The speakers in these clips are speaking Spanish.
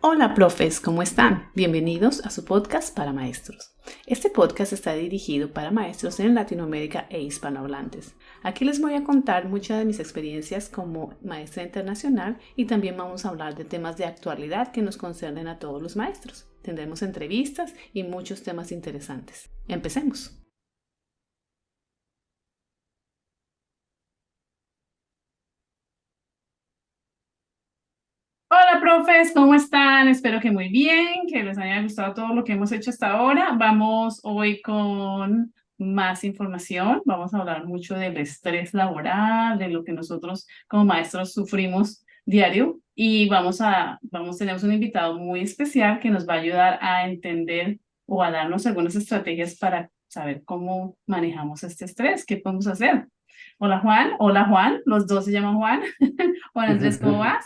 Hola, profes, ¿cómo están? Bienvenidos a su podcast para maestros. Este podcast está dirigido para maestros en Latinoamérica e hispanohablantes. Aquí les voy a contar muchas de mis experiencias como maestra internacional y también vamos a hablar de temas de actualidad que nos concernen a todos los maestros. Tendremos entrevistas y muchos temas interesantes. Empecemos. Hola, profes, ¿cómo están? Espero que muy bien, que les haya gustado todo lo que hemos hecho hasta ahora. Vamos hoy con más información. Vamos a hablar mucho del estrés laboral, de lo que nosotros como maestros sufrimos diario. Y tenemos un invitado muy especial que nos va a ayudar a entender o a darnos algunas estrategias para saber cómo manejamos este estrés, qué podemos hacer. Hola Juan, los dos se llaman Juan. Hola Andrés, ¿cómo vas?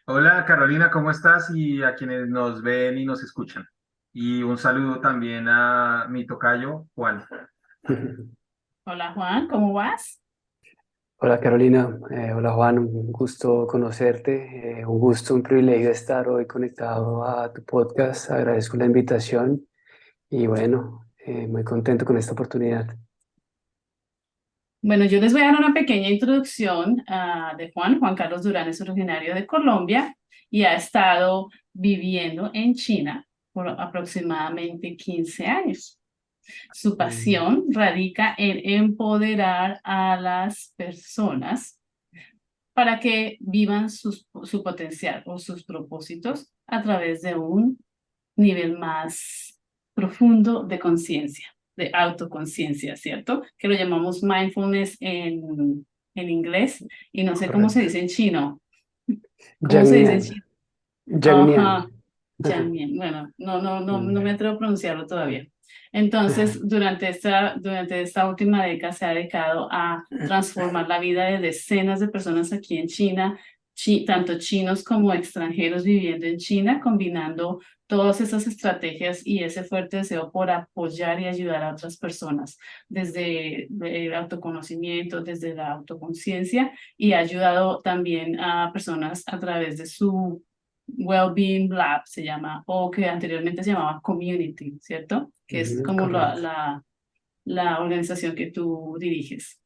Hola Carolina, ¿cómo estás? Y a quienes nos ven y nos escuchan. Y un saludo también a mi tocayo, Juan. Hola Juan, ¿cómo vas? Hola Carolina, hola Juan, un gusto conocerte, un gusto, un privilegio estar hoy conectado a tu podcast, agradezco la invitación y bueno, muy contento con esta oportunidad. Bueno, yo les voy a dar una pequeña introducción de Juan. Juan Carlos Durán es originario de Colombia y ha estado viviendo en China por aproximadamente 15 años. Su Mm, pasión radica en empoderar a las personas para que vivan su potencial o sus propósitos a través de un nivel más profundo de conciencia, de autoconciencia, ¿cierto? Que lo llamamos mindfulness en inglés y no sé cómo se correcto. dice en chino. ¿Cómo se Yang dice en Nian, chino? Yang Nian. Ajá, Jiangmian. Bueno, no me atrevo a pronunciarlo todavía. Entonces, durante esta última década se ha dedicado a transformar la vida de decenas de personas aquí en China, tanto chinos como extranjeros viviendo en China, combinando todas esas estrategias y ese fuerte deseo por apoyar y ayudar a otras personas, desde el autoconocimiento, desde la autoconciencia, y ha ayudado también a personas a través de su Wellbeing Lab se llama, o que anteriormente se llamaba Community, ¿cierto? Que es Ujú, como correcto, la organización que tú diriges.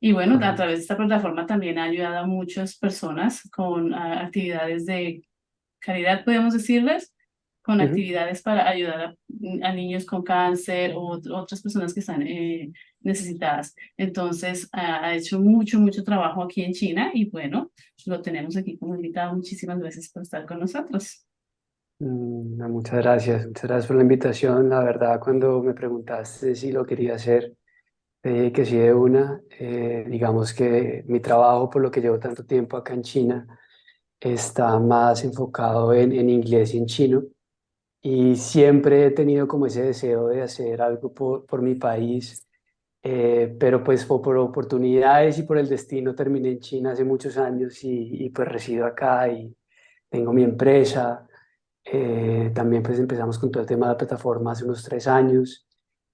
Y bueno, a correcto. través de esta plataforma también ha ayudado a muchas personas con actividades de caridad, podemos decirles, con Ujú. actividades para ayudar a niños con cáncer o otras personas que están necesitadas. Entonces, ha hecho mucho trabajo aquí en China y bueno, lo tenemos aquí como invitado. Muchísimas gracias por estar con nosotros. Muchas gracias por la invitación. La verdad, cuando me preguntaste si lo quería hacer, te dije que sí de una. Digamos que mi trabajo, por lo que llevo tanto tiempo acá en China, está más enfocado en inglés y en chino. Y siempre he tenido como ese deseo de hacer algo por mi país, pero pues por oportunidades y por el destino terminé en China hace muchos años y pues resido acá y tengo mi empresa. También pues empezamos con todo el tema de la plataforma hace unos 3 años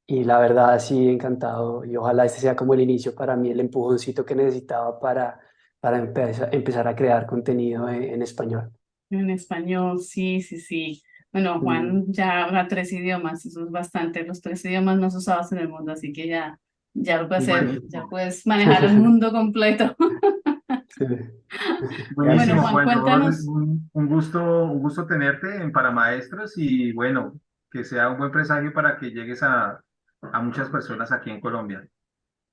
y la verdad sí encantado y ojalá este sea como el inicio para mí, el empujoncito que necesitaba para empezar a crear contenido en español. En español, sí, sí, sí. Bueno, Mm, Juan ya habla 3 idiomas, eso es bastante, los 3 idiomas más usados en el mundo, así que ya lo puedes hacer, ya Buenísimo, puedes manejar el mundo completo. Sí. Bueno, buenísimo, Juan, Juan. No, cuéntanos. un gusto tenerte en Para Maestros y bueno, que sea un buen presagio para que llegues a muchas personas aquí en Colombia.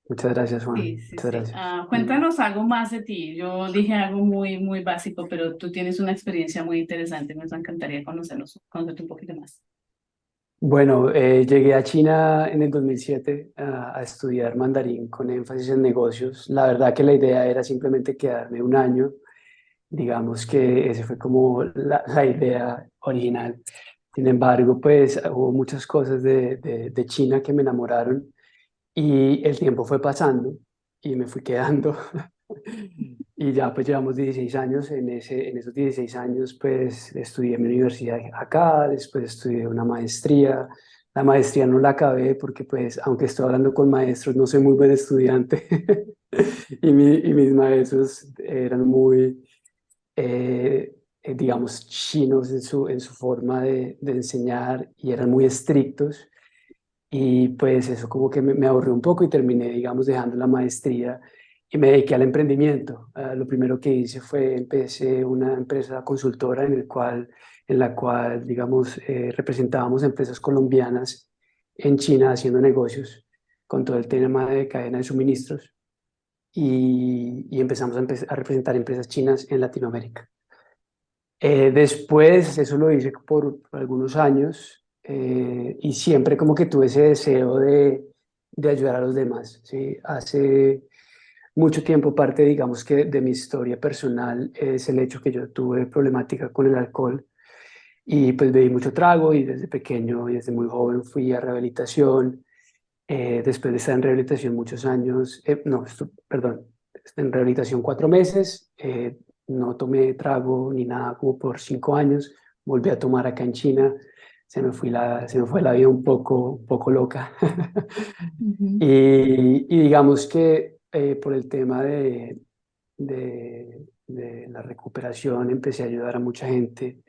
Muchas gracias, Sí, Juan. sí, Muchas sí. gracias. Cuéntanos algo más de ti. Yo dije algo muy básico, pero tú tienes una experiencia muy interesante. Nos encantaría conocerte un poquito más. Bueno, llegué a China en el 2007 a estudiar mandarín con énfasis en negocios. La verdad que la idea era simplemente quedarme un año. Digamos que esa fue como la idea original. Sin embargo, pues hubo muchas cosas de China que me enamoraron y el tiempo fue pasando y me fui quedando. Y ya pues llevamos 16 años, en esos 16 años pues estudié mi universidad acá, después estudié una maestría. La maestría no la acabé porque pues aunque estoy hablando con maestros no soy muy buen estudiante y mis maestros eran muy digamos, chinos en su forma de enseñar y eran muy estrictos. Y pues eso como que me aburrió un poco y terminé, digamos, dejando la maestría y me dediqué al emprendimiento. Lo primero que hice fue, empecé una empresa consultora en la cual, digamos, representábamos empresas colombianas en China haciendo negocios con todo el tema de cadena de suministros y empezamos a representar empresas chinas en Latinoamérica. Después, eso lo hice por algunos años y siempre como que tuve ese deseo de ayudar a los demás, ¿sí? Hace mucho tiempo, parte, digamos que de mi historia personal es el hecho que yo tuve problemática con el alcohol y pues bebí mucho trago y desde pequeño y desde muy joven fui a rehabilitación. Después de estar en rehabilitación muchos años, no, perdón, en rehabilitación 4 meses, no tomé trago ni nada como por 5 años, volví a tomar acá en China, se me fue la vida un poco loca. Ujú. Y digamos que por el tema de la recuperación empecé a ayudar a mucha gente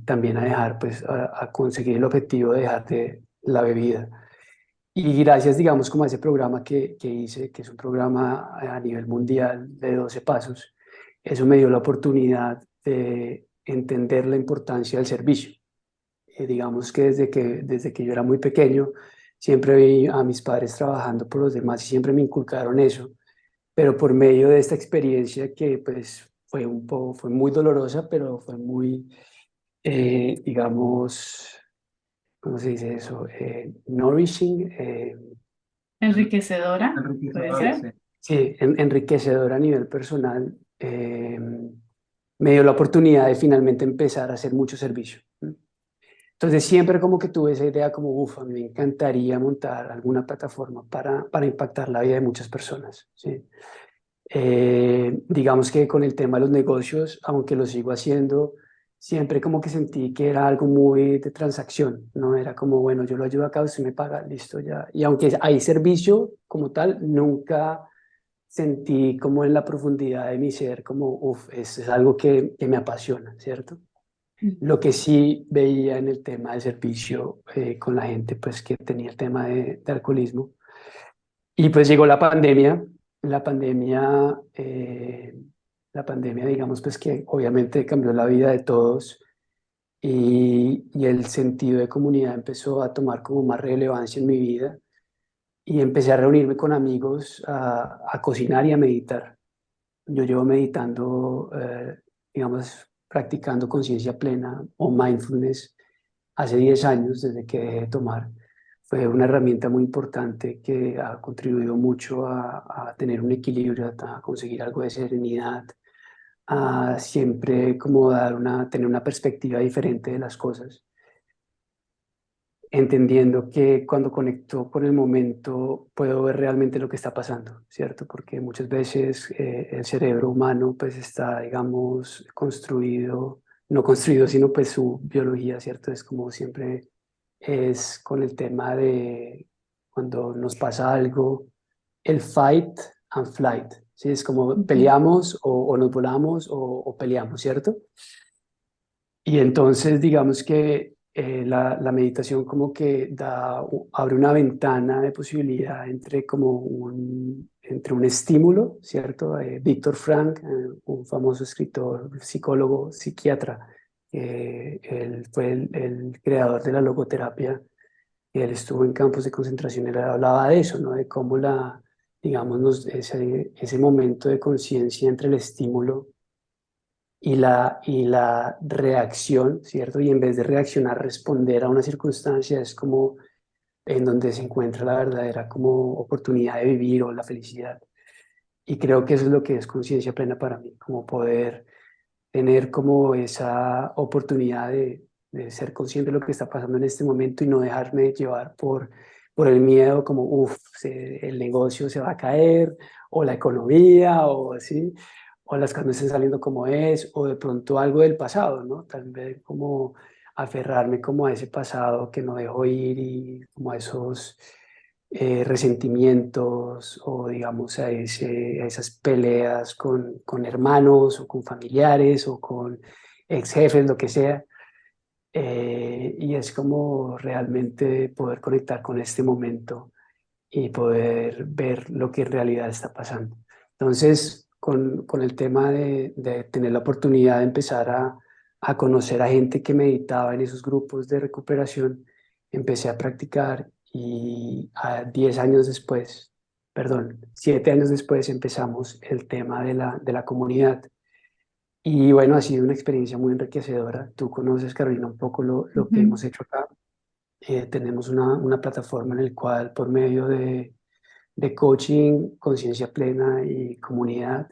también a dejar, pues a conseguir el objetivo de dejar de la bebida. Y gracias, digamos, como a ese programa que hice, que es un programa a nivel mundial de 12 pasos, eso me dio la oportunidad de entender la importancia del servicio. Digamos que desde que yo era muy pequeño, siempre vi a mis padres trabajando por los demás y siempre me inculcaron eso, pero por medio de esta experiencia que pues fue muy dolorosa, pero fue muy, digamos, ¿cómo se dice eso? Nourishing. Enriquecedora, puede Enriquecedora, ser. sí. Sí, enriquecedor a nivel personal, me dio la oportunidad de finalmente empezar a hacer mucho servicio. Entonces siempre como que tuve esa idea como, uff, a mí me encantaría montar alguna plataforma para impactar la vida de muchas personas, ¿sí? Digamos que con el tema de los negocios, aunque lo sigo haciendo, siempre como que sentí que era algo muy de transacción, ¿no? Era como, bueno, yo lo ayudo acá, usted me paga, listo, ya. Y aunque hay servicio como tal, nunca sentí como en la profundidad de mi ser, como, uff, es algo que me apasiona, ¿cierto? Lo que sí veía en el tema del servicio con la gente, pues que tenía el tema de alcoholismo. Y pues llegó la pandemia, la pandemia, digamos, pues que obviamente cambió la vida de todos y el sentido de comunidad empezó a tomar como más relevancia en mi vida y empecé a reunirme con amigos a cocinar y a meditar. Yo llevo meditando, digamos, practicando conciencia plena o mindfulness hace 10 años desde que dejé de tomar. Fue una herramienta muy importante que ha contribuido mucho a tener un equilibrio, a conseguir algo de serenidad, a siempre como tener una perspectiva diferente de las cosas, entendiendo que cuando conecto con el momento puedo ver realmente lo que está pasando, ¿cierto? Porque muchas veces el cerebro humano pues está, digamos, construido, no construido, sino pues su biología, ¿cierto? Es como siempre es con el tema de cuando nos pasa algo, el fight and flight, ¿sí? Es como Ujú. peleamos o nos volamos o peleamos, ¿cierto? Y entonces digamos que la meditación como que abre una ventana de posibilidad entre un estímulo, ¿cierto? Víctor Frank, un famoso escritor, psicólogo, psiquiatra, él fue el creador de la logoterapia, y él estuvo en campos de concentración, él hablaba de eso, ¿no? De cómo digamos, ese momento de conciencia entre el estímulo y la reacción, ¿cierto? Y en vez de reaccionar, responder a una circunstancia es como en donde se encuentra la verdadera como oportunidad de vivir o la felicidad. Y creo que eso es lo que es conciencia plena para mí, como poder tener como esa oportunidad de ser consciente de lo que está pasando en este momento y no dejarme llevar por el miedo como, uff, el negocio se va a caer, o la economía, o así, o las cosas no están saliendo como es, o de pronto algo del pasado, ¿no? Tal vez como aferrarme como a ese pasado que no dejo ir y como a esos resentimientos o digamos a esas peleas con hermanos o con familiares o con ex jefes, lo que sea. Y es como realmente poder conectar con este momento y poder ver lo que en realidad está pasando. Entonces, con el tema de tener la oportunidad de empezar a conocer a gente que meditaba en esos grupos de recuperación, empecé a practicar y a 10 años después, perdón, 7 años después empezamos el tema de la comunidad. Y bueno, ha sido una experiencia muy enriquecedora. Tú conoces, Carolina, un poco lo que Ujú. hemos hecho acá. Tenemos una plataforma en la cual por medio de coaching, conciencia plena y comunidad,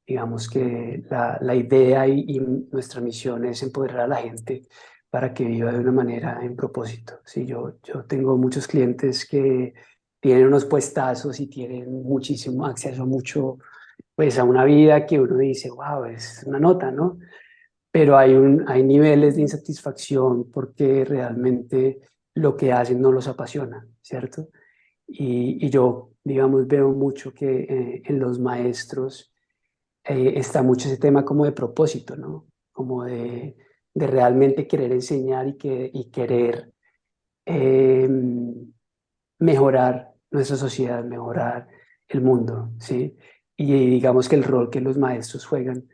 digamos que la idea y nuestra misión es empoderar a la gente para que viva de una manera en propósito. Sí, yo tengo muchos clientes que tienen unos puestazos y tienen muchísimo acceso a mucho, pues a una vida que uno dice, wow, es una nota, ¿no? Pero hay niveles de insatisfacción porque realmente lo que hacen no los apasiona, ¿cierto? Y yo, digamos, veo mucho que en los maestros está mucho ese tema como de propósito, ¿no? Como de realmente querer enseñar y querer eh, mejorar nuestra sociedad, mejorar el mundo, ¿sí? Y digamos que el rol que los maestros juegan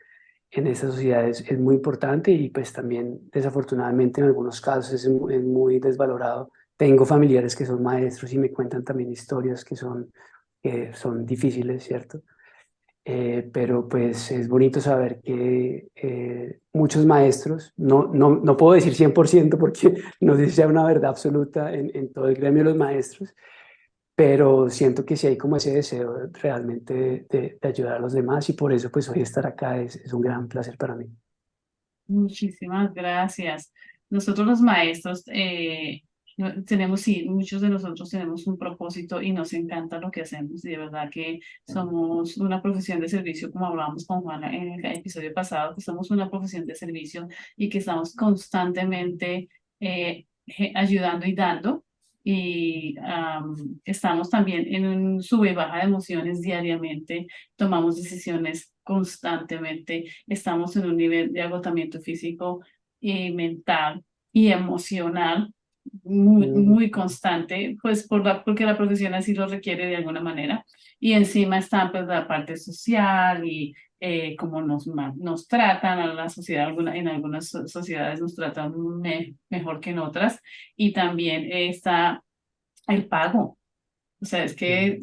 en estas sociedades es muy importante y pues también desafortunadamente en algunos casos es muy desvalorado. Tengo familiares que son maestros y me cuentan también historias que son difíciles, ¿cierto? Pero pues es bonito saber que muchos maestros, no puedo decir 100% porque no sé si sea una verdad absoluta en todo el gremio de los maestros, pero siento que sí hay como ese deseo realmente de ayudar a los demás y por eso pues hoy estar acá es un gran placer para mí. Muchísimas gracias. Nosotros los maestros tenemos, sí, muchos de nosotros tenemos un propósito y nos encanta lo que hacemos. Y de verdad que somos una profesión de servicio, como hablábamos con Juana en el episodio pasado, que somos una profesión de servicio y que estamos constantemente ayudando y dando. Y estamos también en un sube y baja de emociones diariamente, tomamos decisiones constantemente, estamos en un nivel de agotamiento físico y mental y emocional muy, Mm, muy constante, pues porque la profesión así lo requiere de alguna manera. Y encima está pues la parte social y cómo nos tratan a la sociedad, en algunas sociedades nos tratan mejor que en otras. Y también está el pago. O sea, es mm, que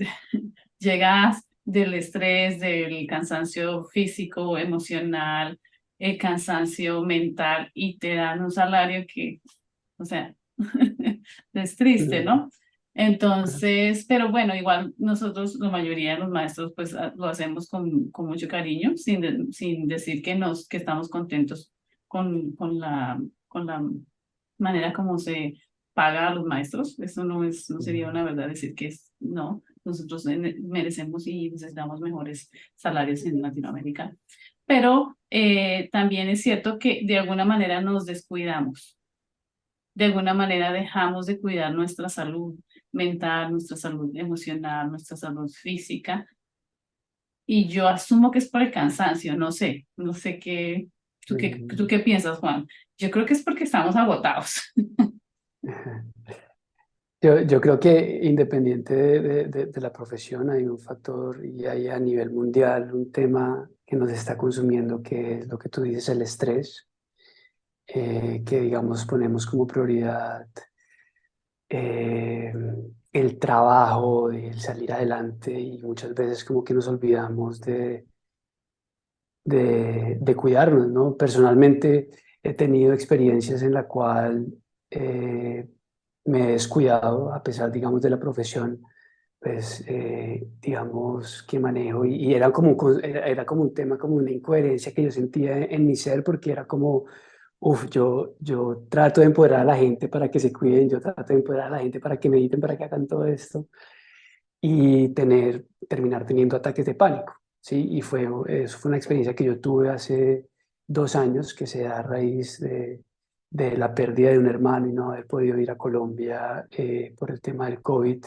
llegas del estrés, del cansancio físico, emocional, el cansancio mental y te dan un salario que, o sea, es triste, mm, ¿no? Entonces, pero bueno, igual nosotros, la mayoría de los maestros, pues lo hacemos con mucho cariño, sin decir que estamos contentos con la manera como se paga a los maestros. Eso no sería mm, una verdad decir que no. Nosotros merecemos y necesitamos mejores salarios en Latinoamérica. Pero también es cierto que de alguna manera nos descuidamos, de alguna manera dejamos de cuidar nuestra salud mental, nuestra salud emocional, nuestra salud física. Y yo asumo que es por el cansancio, no sé qué, tú mm. qué piensas, Juan. Yo creo que es porque estamos agotados. Ajá. Yo creo que independiente de la profesión hay un factor y hay a nivel mundial un tema que nos está consumiendo que es lo que tú dices, el estrés, que digamos ponemos como prioridad eh, el trabajo, el salir adelante y muchas veces como que nos olvidamos de cuidarnos, ¿no? Personalmente he tenido experiencias en la cual eh, me he descuidado a pesar, digamos, de la profesión, pues, digamos, que manejo y era como, era como un tema, como una incoherencia que yo sentía en mi ser porque era como, uff, yo trato de empoderar a la gente para que se cuiden, yo trato de empoderar a la gente para que mediten, para que hagan todo esto y terminar teniendo ataques de pánico, ¿sí? Y eso fue una experiencia que yo tuve hace 2 años que se da a raíz de la pérdida de un hermano y no haber podido ir a Colombia por el tema del COVID.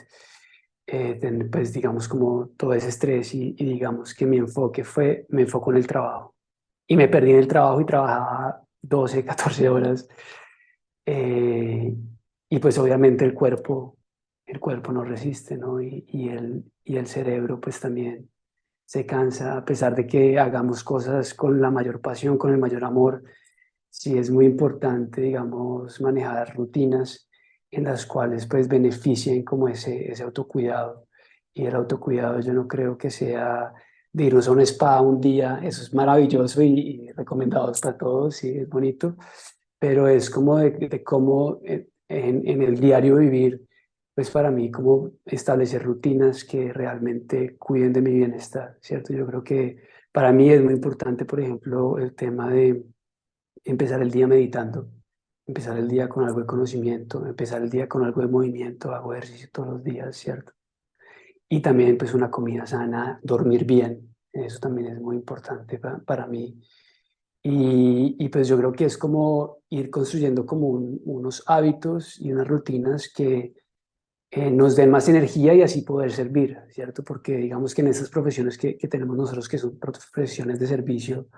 pues digamos como todo ese estrés y digamos que mi enfoque fue, me enfoco en el trabajo. Y me perdí en el trabajo y trabajaba 12 14 horas. eh, y pues obviamente el cuerpo no resiste, ¿no? Y el cerebro pues también se cansa, a pesar de que hagamos cosas con la mayor pasión, con el mayor amor. Sí es muy importante, digamos, manejar rutinas en las cuales pues beneficien como ese autocuidado. Y el autocuidado yo no creo que sea de irnos a un spa un día, eso es maravilloso y recomendado para todos, sí, es bonito, pero es como de cómo en el diario vivir, pues para mí, como establecer rutinas que realmente cuiden de mi bienestar, ¿cierto? Yo creo que para mí es muy importante, por ejemplo, el tema de empezar el día meditando, empezar el día con algo de conocimiento, empezar el día con algo de movimiento, hago ejercicio todos los días, ¿cierto? Y también pues una comida sana, dormir bien, eso también es muy importante para mí. Y pues yo creo que es como ir construyendo como unos hábitos y unas rutinas que nos den más energía y así poder servir, ¿cierto? Porque digamos que en estas profesiones que tenemos nosotros, que son profesiones de servicio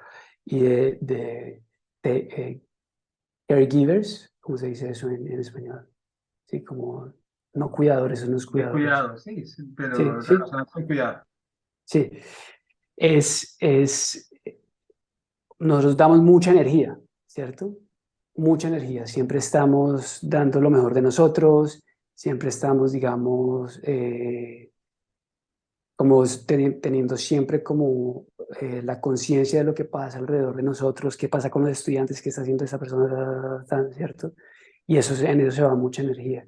y de caregivers, ¿cómo se dice eso en español? Sí, como no cuidadores, son los De cuidadores. cuidado, sí, sí, Sí, pero sí, relacionados con cuidado. sí. Es, nosotros damos mucha energía, ¿cierto? Mucha energía. Siempre estamos dando lo mejor de nosotros, siempre estamos, digamos, como teniendo siempre como la conciencia de lo que pasa alrededor de nosotros, qué pasa con los estudiantes, qué está haciendo esa persona, ¿cierto? Y eso, en eso se va mucha energía.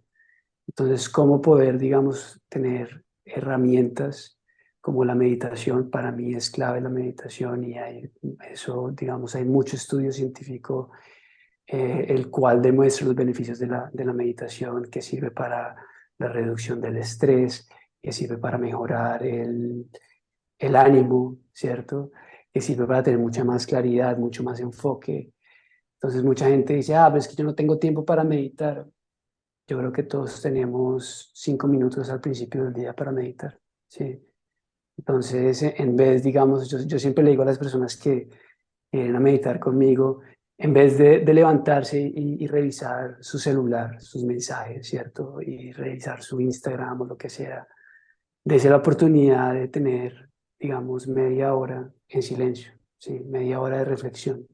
Entonces, ¿cómo poder, digamos, tener herramientas como la meditación? Para mí es clave la meditación y hay eso, digamos, hay mucho estudio científico el cual demuestra los beneficios de la meditación, que sirve para la reducción del estrés, que sirve para mejorar el ánimo, ¿cierto? Que sirve para tener mucha más claridad, mucho más enfoque. Entonces, mucha gente dice, ah, pero es que yo no tengo tiempo para meditar. Yo creo que todos tenemos 5 minutos al principio del día para meditar, ¿sí? Entonces, en vez, digamos, yo siempre le digo a las personas que vienen a meditar conmigo, en vez de levantarse y revisar su celular, sus mensajes, ¿cierto? Y revisar su Instagram o lo que sea, dése la oportunidad de tener, digamos, media hora en silencio, ¿sí? Media hora de reflexión.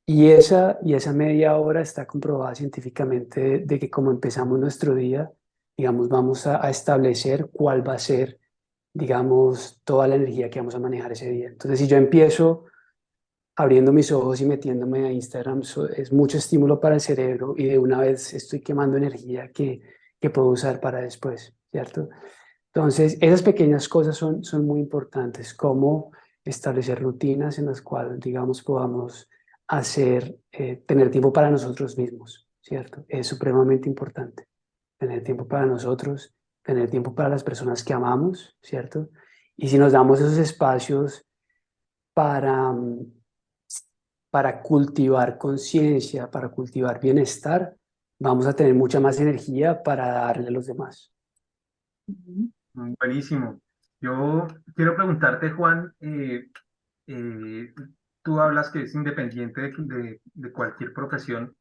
Y esa media hora está comprobada científicamente de que como empezamos nuestro día, digamos, vamos a establecer cuál va a ser, digamos, toda la energía que vamos a manejar ese día. Entonces, si yo empiezo abriendo mis ojos y metiéndome a Instagram, es mucho estímulo para el cerebro y de una vez estoy quemando energía que puedo usar para después, ¿cierto? Entonces, esas pequeñas cosas son muy importantes, como establecer rutinas en las cuales, digamos, podamos hacer, tener tiempo para nosotros mismos, ¿cierto? Es supremamente importante tener tiempo para nosotros, tener tiempo para las personas que amamos, ¿cierto? Y si nos damos esos espacios para, para cultivar conciencia, para cultivar bienestar, vamos a tener mucha más energía para darle a los demás. Ujú. Buenísimo. Yo quiero preguntarte, Juan, tú hablas que es independiente de cualquier profesión,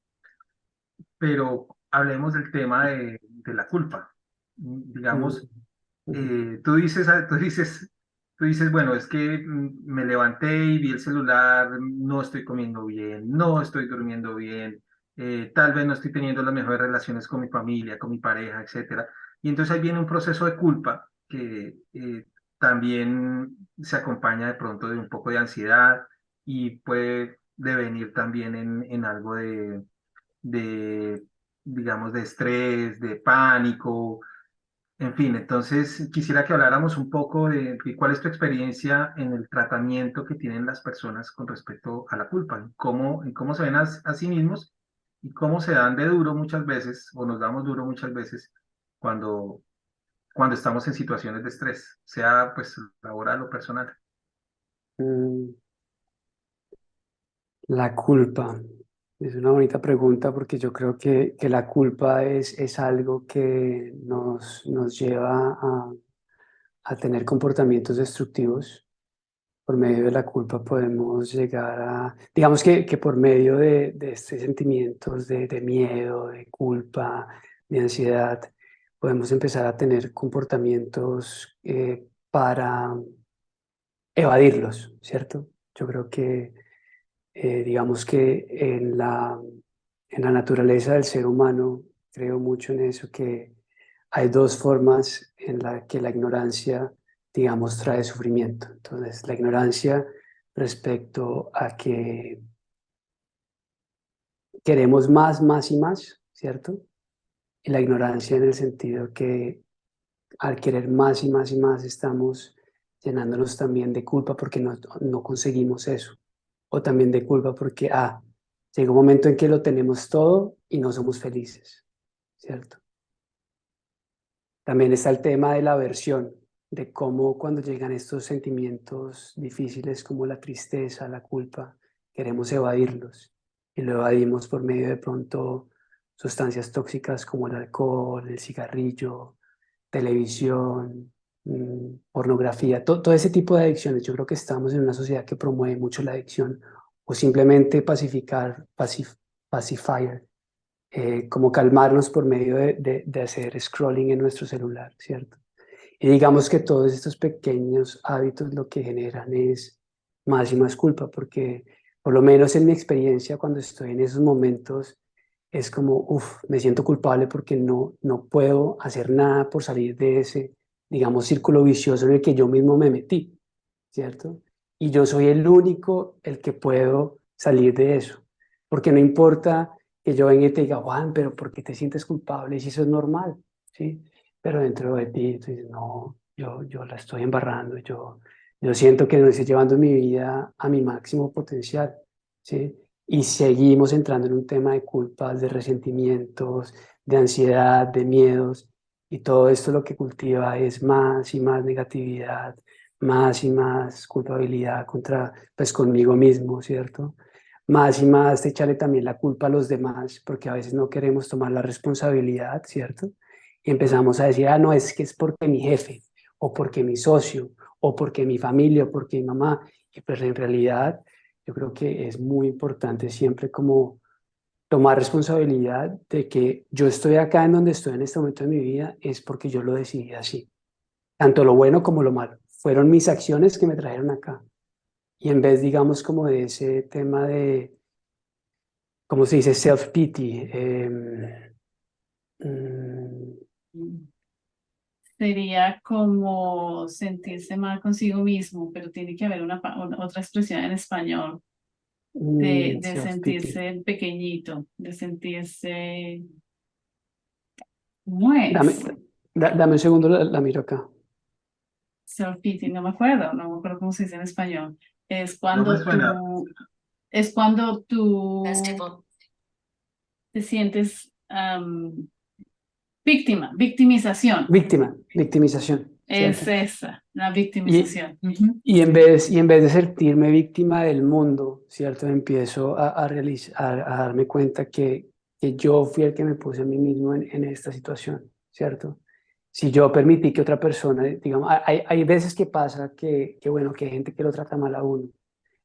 pero hablemos del tema de la culpa. Mm, Digamos, ujú. tú dices, bueno, es que me levanté y vi el celular, no estoy comiendo bien, no estoy durmiendo bien, tal vez no estoy teniendo las mejores relaciones con mi familia, con mi pareja, etcétera. Y entonces ahí viene un proceso de culpa que también se acompaña de pronto de un poco de ansiedad y puede devenir también en algo de, digamos, de estrés, de pánico, en fin. Entonces quisiera que habláramos un poco de cuál es tu experiencia en el tratamiento que tienen las personas con respecto a la culpa, en cómo se ven a sí mismos y cómo se dan de duro muchas veces, o nos damos duro muchas veces cuando, cuando estamos en situaciones de estrés, sea pues laboral o personal. Mm, La culpa. Es una bonita pregunta porque yo creo que la culpa es algo que nos lleva a tener comportamientos destructivos. Por medio de la culpa podemos llegar a, digamos que por medio de estos sentimientos de miedo, de culpa, de ansiedad, podemos empezar a tener comportamientos para evadirlos, ¿cierto? Yo creo que, digamos que en la naturaleza del ser humano, creo mucho en eso, que hay dos formas en la que la ignorancia, digamos, trae sufrimiento. Entonces, la ignorancia respecto a que queremos más, más y más, ¿cierto? Y la ignorancia en el sentido que al querer más y más y más estamos llenándonos también de culpa porque no conseguimos eso. O también de culpa porque, llega un momento en que lo tenemos todo y no somos felices, ¿cierto? También está el tema de la aversión, de cómo cuando llegan estos sentimientos difíciles como la tristeza, la culpa, queremos evadirlos y lo evadimos por medio de pronto sustancias tóxicas como el alcohol, el cigarrillo, televisión, pornografía, todo ese tipo de adicciones. Yo creo que estamos en una sociedad que promueve mucho la adicción o simplemente pacifier, como calmarnos por medio de hacer scrolling en nuestro celular, ¿cierto? Y digamos que todos estos pequeños hábitos lo que generan es más y más culpa, porque por lo menos en mi experiencia cuando estoy en esos momentos es como, me siento culpable porque no puedo hacer nada por salir de ese, digamos, círculo vicioso en el que yo mismo me metí, ¿cierto? Y yo soy el único el que puedo salir de eso, porque no importa que yo venga y te diga, Juan, pero ¿por qué te sientes culpable? Si eso es normal, ¿sí? Pero dentro de ti, tú dices, no, yo la estoy embarrando, yo siento que no estoy llevando mi vida a mi máximo potencial, ¿sí? Y seguimos entrando en un tema de culpas, de resentimientos, de ansiedad, de miedos, y todo esto lo que cultiva es más y más negatividad, más y más culpabilidad pues conmigo mismo, ¿cierto? Más y más echarle también la culpa a los demás, porque a veces no queremos tomar la responsabilidad, ¿cierto? Y empezamos a decir, no, es que es porque mi jefe, o porque mi socio, o porque mi familia, o porque mi mamá. Y pues en realidad yo creo que es muy importante siempre como tomar responsabilidad de que yo estoy acá en donde estoy en este momento de mi vida es porque yo lo decidí así, tanto lo bueno como lo malo. Fueron mis acciones que me trajeron acá. Y en vez, digamos, como de ese tema de, ¿cómo se dice? Self-pity. Mm, Sería como sentirse mal consigo mismo, pero tiene que haber otra expresión en español de self-pity. sentirse pequeñito, de sentirse, ¿cómo Dame, es? dame un segundo, la miro acá. Self-pity, no me acuerdo cómo se dice en español. Es No me cuando suena. es cuando tú te sientes víctima, victimización. Victimización, Es ¿cierto? esa, la Y, victimización. Ujú. y en vez de sentirme víctima del mundo, ¿cierto? Empiezo a darme cuenta que yo fui el que me puse a mí mismo en esta situación, ¿cierto? Si yo permití que otra persona, digamos, hay veces que pasa bueno, que hay gente que lo trata mal a uno.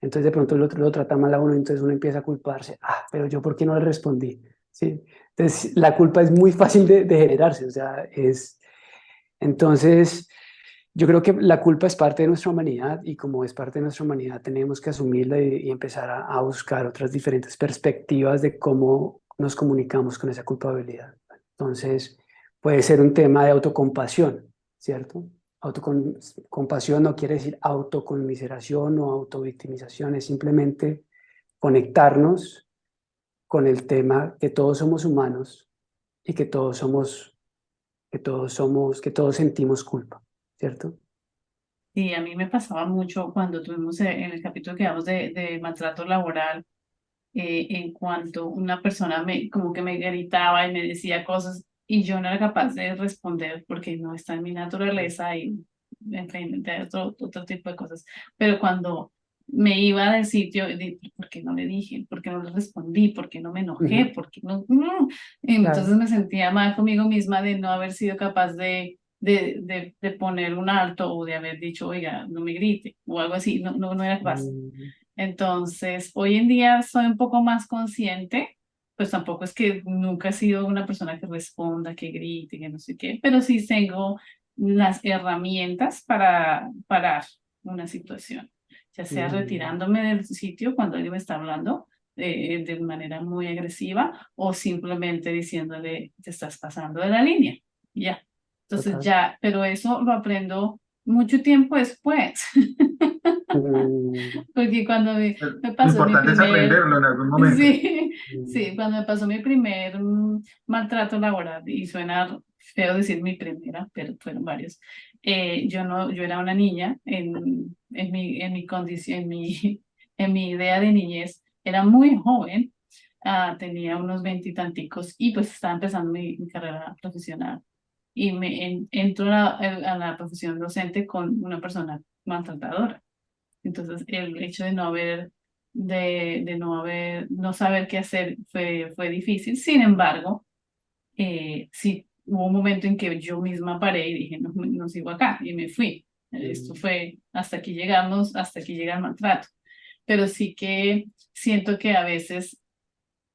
Entonces de pronto el otro lo trata mal a uno, entonces uno empieza a culparse. Pero yo, ¿por qué no le respondí? ¿Sí? Entonces la culpa es muy fácil de generarse, o sea, entonces, yo creo que la culpa es parte de nuestra humanidad y como es parte de nuestra humanidad tenemos que asumirla y empezar a buscar otras diferentes perspectivas de cómo nos comunicamos con esa culpabilidad. Entonces, puede ser un tema de autocompasión, ¿cierto? Autocompasión no quiere decir autoconmiseración o autovictimización, es simplemente conectarnos con el tema que todos somos humanos y que todos sentimos culpa, ¿cierto? Y a mí me pasaba mucho cuando tuvimos en el capítulo que hablamos de maltrato laboral, en cuanto una persona como que me gritaba y me decía cosas y yo no era capaz de responder porque no está en mi naturaleza y en fin, de otro tipo de cosas. Pero cuando me iba del sitio, y ¿por qué no le dije? ¿Por qué no le respondí? ¿Por qué no me enojé? Ujú, ¿Por qué no? No. Entonces claro. me sentía mal conmigo misma de no haber sido capaz de poner un alto o de haber dicho, oiga, no me grite o algo así, no era capaz. Mm, Entonces, hoy en día soy un poco más consciente, pues tampoco es que nunca he sido una persona que responda, que grite, que no sé qué, pero sí tengo las herramientas para parar una situación, ya sea mm, retirándome del sitio cuando alguien me está hablando de manera muy agresiva o simplemente diciéndole, te estás pasando de la línea. Ya. Entonces total. ya, pero eso lo aprendo mucho tiempo después. Mm, Porque cuando me Lo pasó mi importante es primer, aprenderlo en algún momento. sí, mm, sí, cuando me pasó mi primer maltrato laboral, y suena feo decir mi primera, pero fueron varios, yo no, yo era una niña en mi condición, en mi idea de niñez, era muy joven, tenía unos veintitanticos y pues estaba empezando mi carrera profesional y entro a la profesión docente con una persona maltratadora. Entonces, el hecho de no haber, no saber qué hacer fue difícil. Sin embargo, sí hubo un momento en que yo misma paré y dije, no, no sigo acá y me fui. Esto mm, fue hasta aquí llegamos, hasta aquí llega el maltrato. Pero sí que siento que a veces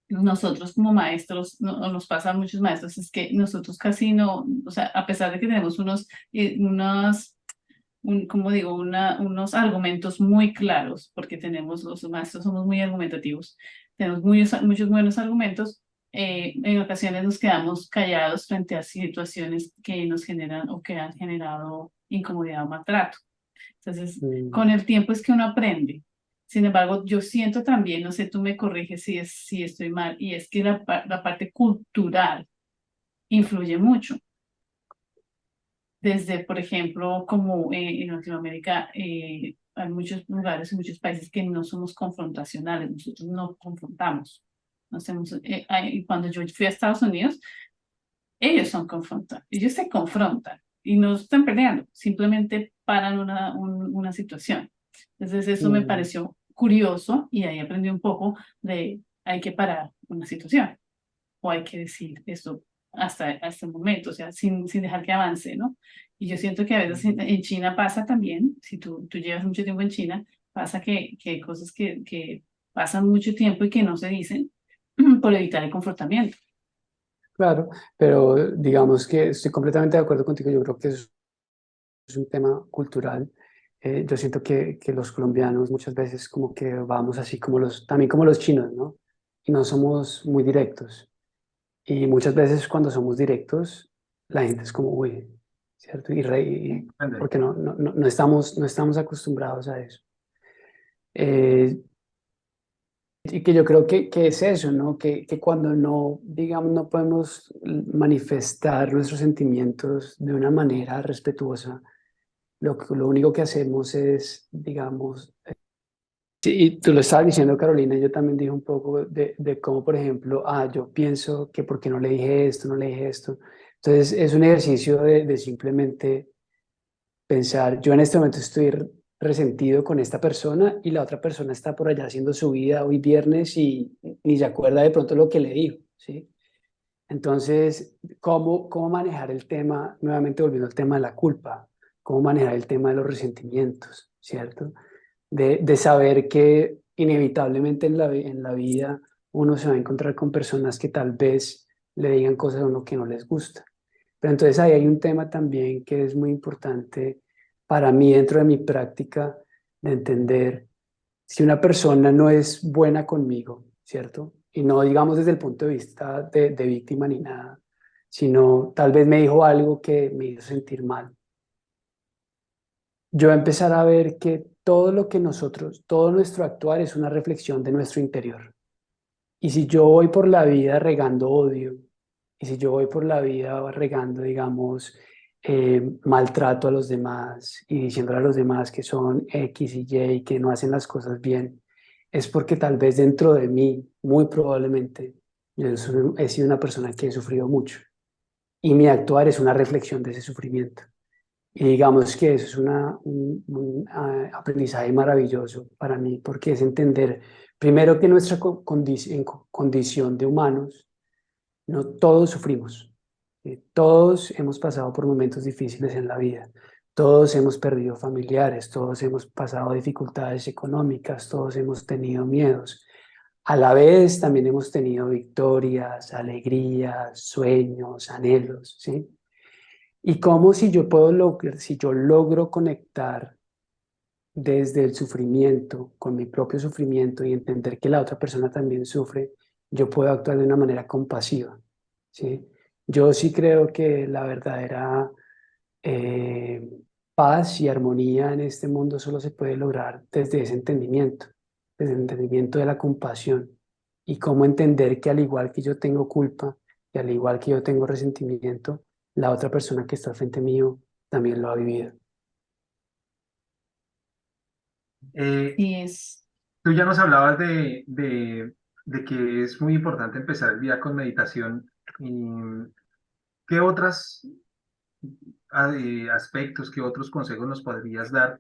nosotros como maestros, nos pasa a muchos maestros, es que nosotros casi no, o sea, a pesar de que tenemos como digo, unos argumentos muy claros, porque tenemos, los maestros somos muy argumentativos, tenemos muchos buenos argumentos, en ocasiones nos quedamos callados frente a situaciones que nos generan o que han generado incomodidad o maltrato. Entonces, con mm. el tiempo es que uno aprende. Sin embargo, yo siento también, no sé, tú me corriges si estoy mal, y es que la parte cultural influye mucho desde, por ejemplo, como en Latinoamérica, hay muchos lugares, muchos países que no somos confrontacionales, nosotros no confrontamos. No hacemos, y cuando yo fui a Estados Unidos, ellos son confrontan, ellos se confrontan y no están peleando, simplemente paran una situación. Entonces eso me Mm, pareció curioso y ahí aprendí un poco de hay que parar una situación o hay que decir esto hasta el momento, o sea, sin dejar que avance, ¿no? Y yo siento que a veces mm. en China pasa también, si tú llevas mucho tiempo en China, pasa que hay cosas que pasan mucho tiempo y que no se dicen por evitar el confrontamiento. Claro, pero digamos que estoy completamente de acuerdo contigo. Yo creo que es un tema cultural. Yo siento que los colombianos muchas veces como que vamos así como también como los chinos, ¿no? Y no somos muy directos. Y muchas veces cuando somos directos, la gente es como, uy, ¿cierto? Depende. Porque no estamos acostumbrados a eso. Eh, y que yo creo que es eso, ¿no? Que cuando no, digamos, no podemos manifestar nuestros sentimientos de una manera respetuosa, lo único que hacemos es, digamos, sí, y tú lo estabas diciendo, Carolina, yo también dije un poco de cómo, por ejemplo, yo pienso que por qué no le dije esto, no le dije esto. Entonces, es un ejercicio de simplemente pensar, yo en este momento estoy resentido con esta persona y la otra persona está por allá haciendo su vida hoy viernes y ni se acuerda de pronto lo que le dijo, ¿sí? Entonces, ¿cómo manejar el tema, nuevamente volviendo al tema de la culpa, cómo manejar el tema de los resentimientos, ¿cierto? De saber que inevitablemente en la vida uno se va a encontrar con personas que tal vez le digan cosas a uno que no les gusta. Pero entonces ahí hay un tema también que es muy importante para mí dentro de mi práctica de entender si una persona no es buena conmigo, ¿cierto? Y no digamos desde el punto de vista de víctima ni nada, sino tal vez me dijo algo que me hizo sentir mal. Yo voy a empezar a ver que todo lo que nosotros, todo nuestro actuar es una reflexión de nuestro interior. Y si yo voy por la vida regando odio, y si yo voy por la vida regando, digamos, maltrato a los demás y diciéndole a los demás que son X y Y y que no hacen las cosas bien, es porque tal vez dentro de mí, muy probablemente, he sido una persona que he sufrido mucho. Y mi actuar es una reflexión de ese sufrimiento. Y digamos que eso es un aprendizaje maravilloso para mí, porque es entender primero que nuestra condición de humanos, no todos sufrimos, todos hemos pasado por momentos difíciles en la vida, todos hemos perdido familiares, todos hemos pasado dificultades económicas, todos hemos tenido miedos. A la vez también hemos tenido victorias, alegrías, sueños, anhelos, ¿sí? Y cómo si yo puedo lograr, si yo logro conectar desde el sufrimiento, con mi propio sufrimiento y entender que la otra persona también sufre, yo puedo actuar de una manera compasiva, ¿sí? Yo sí creo que la verdadera eh, paz y armonía en este mundo solo se puede lograr desde ese entendimiento, desde el entendimiento de la compasión y cómo entender que al igual que yo tengo culpa y al igual que yo tengo resentimiento, la otra persona que está al frente mío también lo ha vivido. Eh, Y es, Tú ya nos hablabas de que es muy importante empezar el día con meditación. ¿Y qué otros aspectos, qué otros consejos nos podrías dar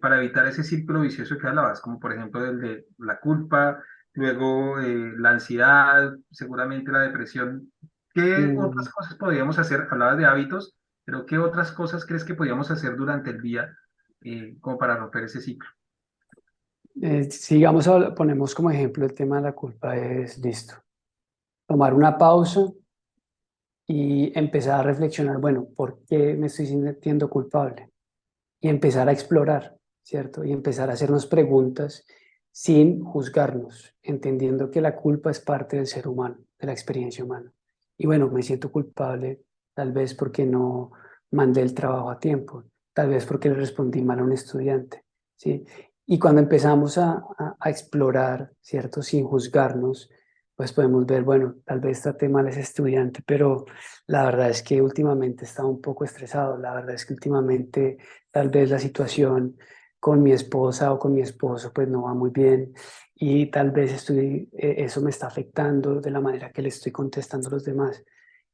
para evitar ese círculo vicioso que hablabas? Como por ejemplo el de la culpa, luego la ansiedad, seguramente la depresión. ¿Qué Mm, otras cosas podríamos hacer? Hablabas de hábitos, pero ¿qué otras cosas crees que podríamos hacer durante el día como para romper ese ciclo? Sigamos, ponemos como ejemplo el tema de la culpa, es listo. Tomar una pausa y empezar a reflexionar, bueno, ¿por qué me estoy sintiendo culpable? Y empezar a explorar, ¿cierto? Y empezar a hacernos preguntas sin juzgarnos, entendiendo que la culpa es parte del ser humano, de la experiencia humana. Y bueno, me siento culpable tal vez porque no mandé el trabajo a tiempo, tal vez porque le respondí mal a un estudiante, ¿sí? Y cuando empezamos a explorar, ¿cierto? Sin juzgarnos, pues podemos ver, bueno, tal vez traté mal a ese estudiante, pero la verdad es que últimamente estaba un poco estresado, la verdad es que últimamente tal vez la situación con mi esposa o con mi esposo pues no va muy bien y tal vez eso me está afectando de la manera que le estoy contestando a los demás.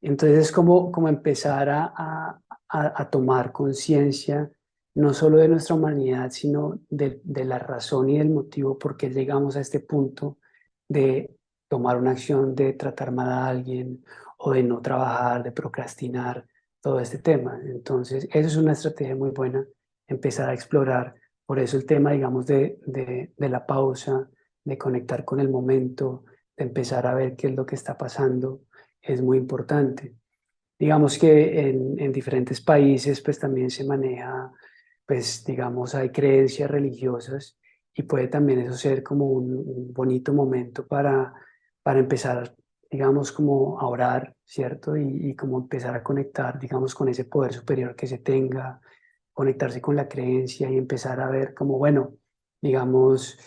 Entonces es como empezar a tomar conciencia no solo de nuestra humanidad, sino de la razón y del motivo por qué llegamos a este punto de tomar una acción, de tratar mal a alguien o de no trabajar, de procrastinar, todo este tema. Entonces, eso es una estrategia muy buena, empezar a explorar. Por eso el tema, digamos, de la pausa, de conectar con el momento, de empezar a ver qué es lo que está pasando, es muy importante. Digamos que en diferentes países, pues también se maneja, pues digamos, hay creencias religiosas y puede también eso ser como un bonito momento para empezar, digamos, como a orar, ¿cierto? Y como empezar a conectar, digamos, con ese poder superior que se tenga, conectarse con la creencia y empezar a ver como, bueno, digamos,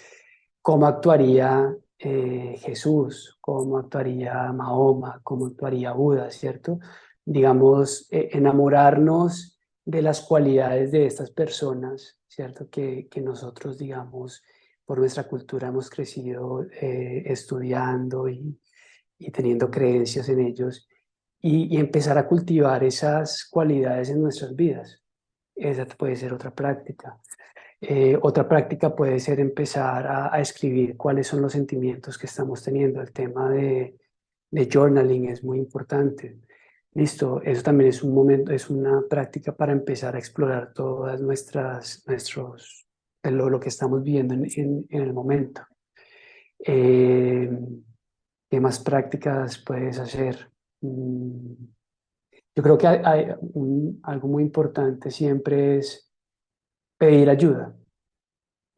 cómo actuaría Jesús, cómo actuaría Mahoma, cómo actuaría Buda, ¿cierto? Digamos, enamorarnos de las cualidades de estas personas, ¿cierto? Que nosotros, digamos, por nuestra cultura hemos crecido estudiando y teniendo creencias en ellos y empezar a cultivar esas cualidades en nuestras vidas. Esa puede ser otra práctica. Otra práctica puede ser empezar a escribir cuáles son los sentimientos que estamos teniendo. El tema de journaling es muy importante. Listo, eso también es un momento, es una práctica para empezar a explorar todas lo que estamos viviendo en el momento. Eh, ¿Qué más prácticas puedes hacer? Yo creo que algo muy importante siempre es pedir ayuda.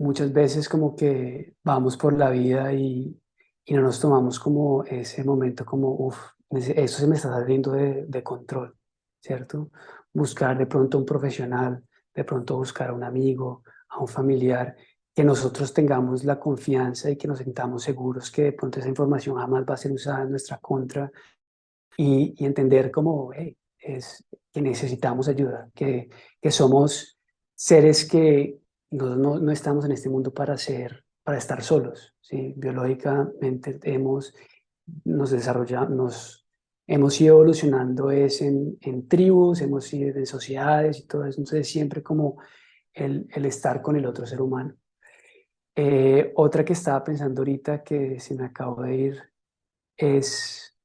Muchas veces como que vamos por la vida y no nos tomamos como ese momento como, uff, eso se me está saliendo de control, ¿cierto? Buscar de pronto un profesional, de pronto buscar a un amigo, a un familiar, que nosotros tengamos la confianza y que nos sintamos seguros que de pronto esa información jamás va a ser usada en nuestra contra y entender como hey, es que necesitamos ayuda, que somos seres que no estamos en este mundo para estar solos, ¿sí? Biológicamente nos desarrollamos, hemos ido evolucionando es en tribus, hemos ido en sociedades y todo eso, entonces siempre como el estar con el otro ser humano. Otra que estaba pensando ahorita que se me acabó de ir es,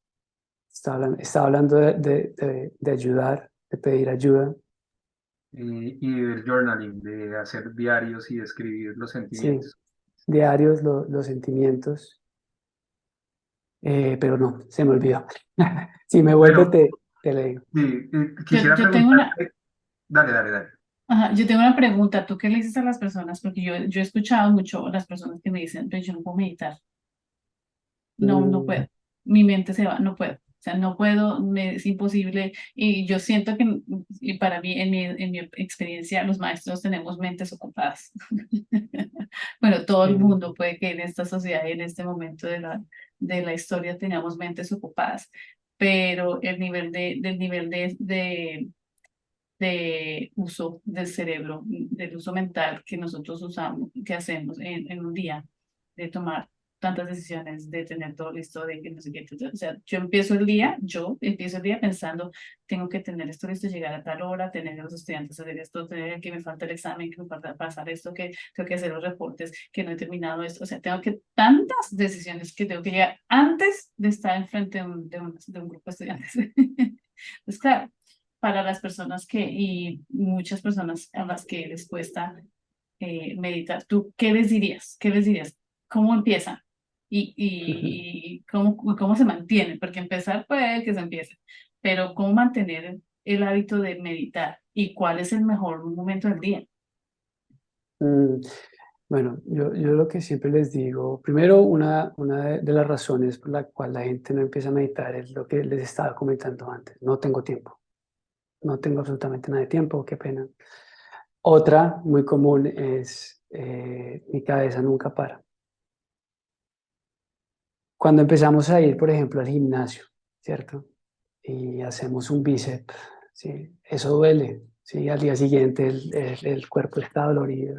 estaba hablando de ayudar, de pedir ayuda, Y del journaling, de hacer diarios y de escribir los sí, sentimientos. diarios, los sentimientos, pero no, se me olvidó. Si me vuelve, Bueno, te le digo. sí, Yo, quisiera yo tengo una, preguntarte, dale, dale, dale. ajá, yo tengo una pregunta. ¿Tú qué le dices a las personas? Porque yo he escuchado mucho a las personas que me dicen, pues yo no puedo meditar. No, no Mm, puedo. Mi mente se va, no puedo. O sea, no puedo, es imposible. Y yo siento que, y para mí, en mi experiencia, los maestros tenemos mentes ocupadas. Bueno, todo el mm, mundo puede que en esta sociedad y en este momento de la historia tengamos mentes ocupadas, pero el nivel del nivel de uso del cerebro, del uso mental que nosotros usamos, que hacemos en un día, de tomar tantas decisiones, de tener todo listo, de que no sé qué, o sea, yo empiezo el día pensando, tengo que tener esto listo, llegar a tal hora, tener a los estudiantes hacer esto, tener que me falta el examen, que me falta pasar esto, que tengo que hacer los reportes, que no he terminado esto, o sea, tengo que, tantas decisiones que tengo que llegar antes de estar enfrente de un grupo de estudiantes. Entonces, claro, para las personas y muchas personas a las que les cuesta meditar, ¿tú qué les dirías? ¿Qué les dirías? ¿Cómo empiezan? Y cómo se mantienen, porque empezar puede que se empiece, pero ¿cómo mantener el hábito de meditar? ¿Y cuál es el mejor momento del día? mm. Bueno, yo lo que siempre les digo, primero una de las razones por la cual la gente no empieza a meditar es lo que les estaba comentando antes, no tengo tiempo, no tengo absolutamente nada de tiempo, qué pena. Otra muy común es mi cabeza nunca para. Cuando empezamos a ir, por ejemplo, al gimnasio, ¿cierto? Y hacemos un bíceps, ¿sí? Eso duele, ¿sí? Al día siguiente el cuerpo está dolorido.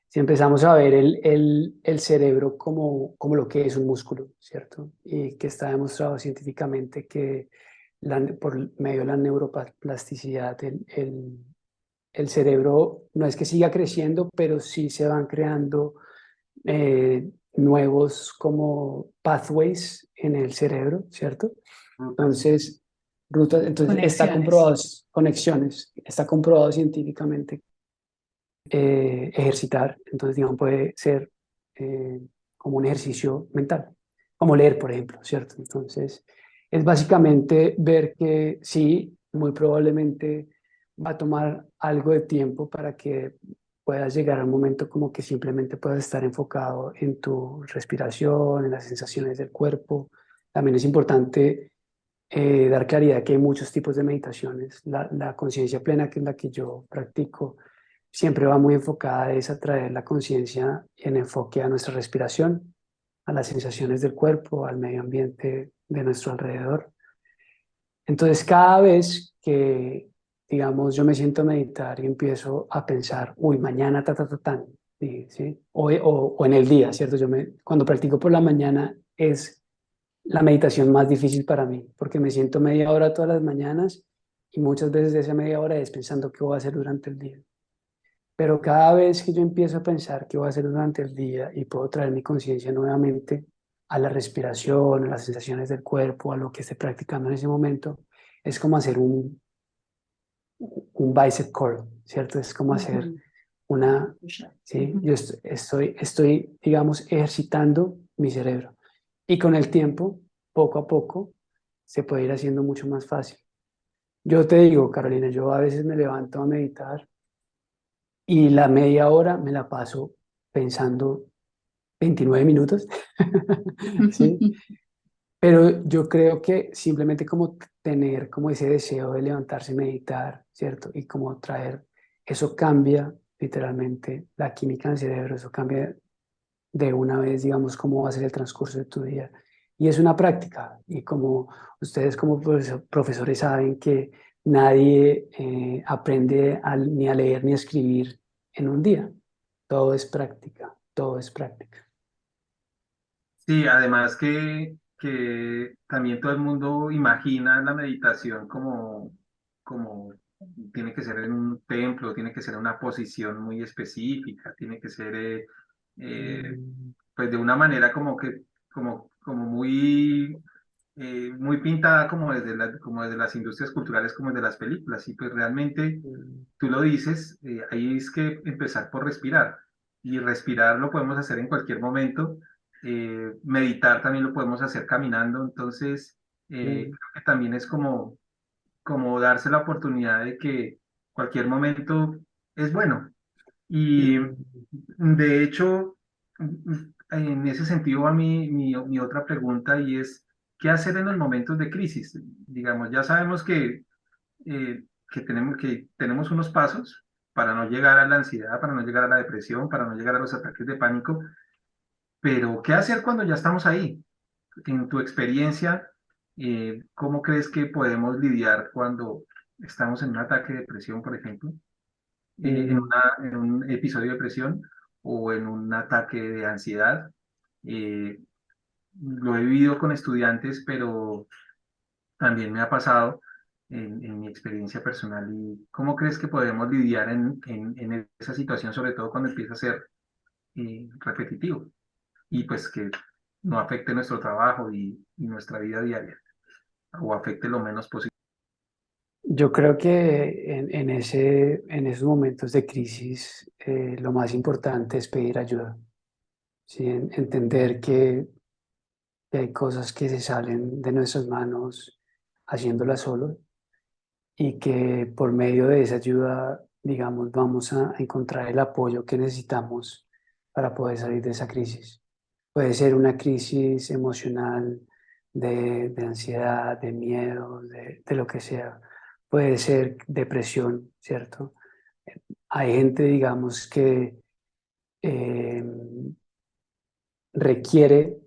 Si empezamos a ver el cerebro como lo que es un músculo, ¿cierto? Y que está demostrado científicamente que por medio de la neuroplasticidad el cerebro no es que siga creciendo, pero sí se van creando nuevos como pathways en el cerebro, ¿cierto? Rutas. Entonces está Conexiones. comprobado, conexiones, está comprobado científicamente ejercitar, entonces digamos puede ser eh, como un ejercicio mental, como leer, por ejemplo, ¿cierto? Entonces es básicamente ver que sí, muy probablemente va a tomar algo de tiempo para que puedas llegar a un momento como que simplemente puedas estar enfocado en tu respiración, en las sensaciones del cuerpo. También es importante dar claridad que hay muchos tipos de meditaciones. La conciencia plena, que es la que yo practico, siempre va muy enfocada es a traer la conciencia en enfoque a nuestra respiración, a las sensaciones del cuerpo, al medio ambiente de nuestro alrededor. Entonces, cada vez que, digamos, yo me siento a meditar y empiezo a pensar, uy, mañana, tan, ¿sí? O en el día, ¿cierto? Cuando practico por la mañana es la meditación más difícil para mí, porque me siento media hora todas las mañanas y muchas veces de esa media hora es pensando qué voy a hacer durante el día. Pero cada vez que yo empiezo a pensar qué voy a hacer durante el día y puedo traer mi conciencia nuevamente a la respiración, a las sensaciones del cuerpo, a lo que esté practicando en ese momento, es como hacer un bicep curl, ¿cierto? Es como hacer Ujú. una, ¿sí? Ujú. Yo estoy, digamos, ejercitando mi cerebro. Y con el tiempo, poco a poco, se puede ir haciendo mucho más fácil. Yo te digo, Carolina, yo a veces me levanto a meditar y la media hora me la paso pensando 29 minutos, ¿sí? Pero yo creo que simplemente como tener como ese deseo de levantarse y meditar, ¿cierto? Y como traer, eso cambia literalmente la química en el cerebro, eso cambia de una vez, digamos, cómo va a ser el transcurso de tu día. Y es una práctica, y como ustedes como profesores saben que nadie aprende ni a leer ni a escribir en un día. Todo es práctica, todo es práctica. Sí, además que que también todo el mundo imagina la meditación como tiene que ser en un templo, tiene que ser en una posición muy específica, tiene que ser Mm, pues de una manera como muy pintada como desde las industrias culturales, como desde las películas. Y pues realmente mm, tú lo dices, ahí es que empezar por respirar. Y respirar lo podemos hacer en cualquier momento. Meditar también lo podemos hacer caminando. Entonces, mm, creo que también es como darse la oportunidad de que cualquier momento es bueno. Y mm, de hecho, en ese sentido va mi otra pregunta y es, ¿qué hacer en los momentos de crisis? Digamos, ya sabemos que tenemos unos pasos para no llegar a la ansiedad, para no llegar a la depresión, para no llegar a los ataques de pánico, pero ¿qué hacer cuando ya estamos ahí? En tu experiencia, ¿cómo crees que podemos lidiar cuando estamos en un ataque de depresión, por ejemplo? mm. En un episodio de depresión o en un ataque de ansiedad. Eh, lo he vivido con estudiantes, pero también me ha pasado en mi experiencia personal. ¿Y cómo crees que podemos lidiar en esa situación, sobre todo cuando empieza a ser repetitivo y pues que no afecte nuestro trabajo y nuestra vida diaria o afecte lo menos posible? Yo creo que en esos momentos de crisis lo más importante es pedir ayuda, ¿sí? Entender que hay cosas que se salen de nuestras manos haciéndolas solo y que por medio de esa ayuda, digamos, vamos a encontrar el apoyo que necesitamos para poder salir de esa crisis. Puede ser una crisis emocional, de ansiedad, de miedo, de lo que sea. Puede ser depresión, ¿cierto? Hay gente, digamos, que eh, requiere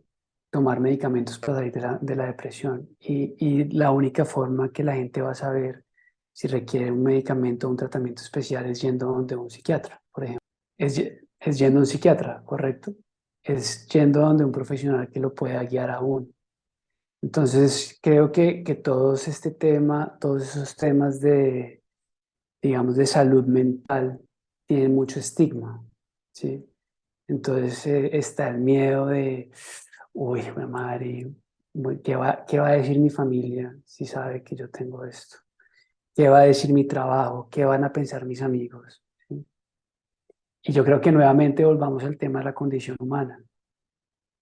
tomar medicamentos para salir de la depresión y la única forma que la gente va a saber si requiere un medicamento o un tratamiento especial es yendo donde un psiquiatra, por ejemplo. Es yendo a un psiquiatra, ¿correcto? Es yendo donde un profesional que lo pueda guiar aún. Entonces, creo que todos esos temas de, digamos, de salud mental tienen mucho estigma, ¿sí? Entonces está el miedo de, uy, mi madre, qué va a decir mi familia si sabe que yo tengo esto? ¿Qué va a decir mi trabajo? ¿Qué van a pensar mis amigos? ¿Sí? Y yo creo que nuevamente volvamos al tema de la condición humana.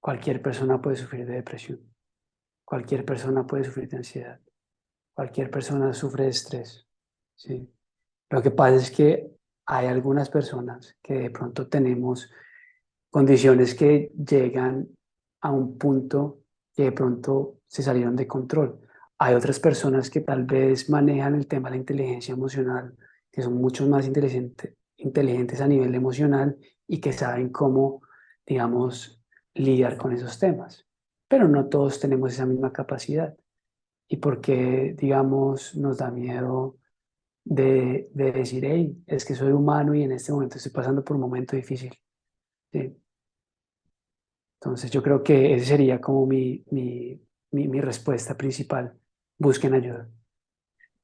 Cualquier persona puede sufrir de depresión, cualquier persona puede sufrir de ansiedad, cualquier persona sufre de estrés, ¿sí? Lo que pasa es que hay algunas personas que de pronto tenemos condiciones que llegan a un punto que de pronto se salieron de control. Hay otras personas que tal vez manejan el tema de la inteligencia emocional, que son mucho más inteligentes a nivel emocional y que saben cómo, digamos, lidiar con esos temas. Pero no todos tenemos esa misma capacidad. ¿Y por qué, digamos, nos da miedo de decir, hey, es que soy humano y en este momento estoy pasando por un momento difícil? ¿Sí? Entonces yo creo que esa sería como mi respuesta principal. Busquen ayuda.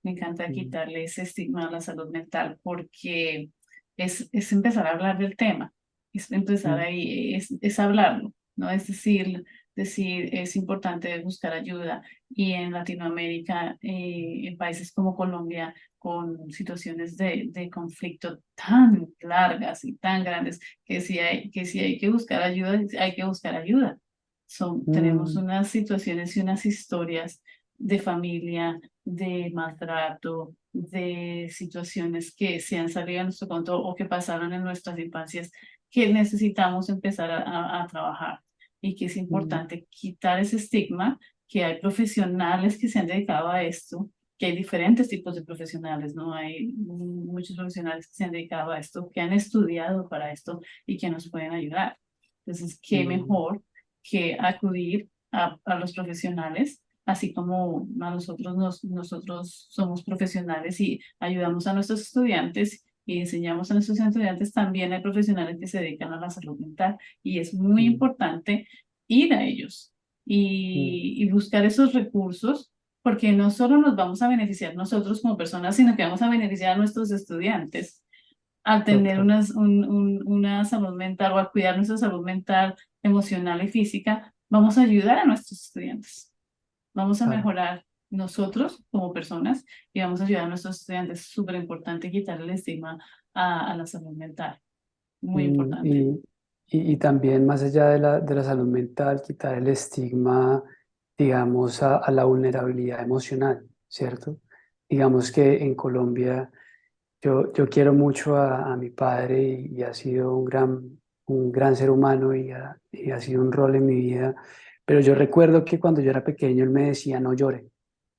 Me encanta Mm, quitarle ese estigma a la salud mental porque es empezar a hablar del tema, es empezar mm, ahí, es hablarlo, ¿no? Es decir, es importante buscar ayuda y en Latinoamérica, en países como Colombia, con situaciones de conflicto tan largas y tan grandes, que si hay que buscar ayuda, hay que buscar ayuda. Tenemos mm, unas situaciones y unas historias de familia, de maltrato, de situaciones que se han salido de nuestro control o que pasaron en nuestras infancias que necesitamos empezar a trabajar y que es mm, importante quitar ese estigma, que hay profesionales que se han dedicado a esto, que hay diferentes tipos de profesionales, ¿no? Hay muchos profesionales que se han dedicado a esto, que han estudiado para esto y que nos pueden ayudar. Entonces, qué mm, mejor que acudir a los profesionales, así como nosotros somos profesionales y ayudamos a nuestros estudiantes y enseñamos a nuestros estudiantes, también hay profesionales que se dedican a la salud mental y es muy mm, importante ir a ellos, y buscar esos recursos, porque no solo nos vamos a beneficiar nosotros como personas, sino que vamos a beneficiar a nuestros estudiantes al tener Total. una salud mental o al cuidar nuestra salud mental, emocional y física, vamos a ayudar a nuestros estudiantes. Vamos a Claro. mejorar nosotros como personas y vamos a ayudar a nuestros estudiantes. Es súper importante quitar el estigma a la salud mental. Muy Mm, importante. Y, y también más allá de la salud mental, quitar el estigma, digamos, a la vulnerabilidad emocional, ¿cierto? Digamos que en Colombia yo quiero mucho a mi padre y ha sido un gran ser humano y ha sido un rol en mi vida, pero yo recuerdo que cuando yo era pequeño él me decía, no llore,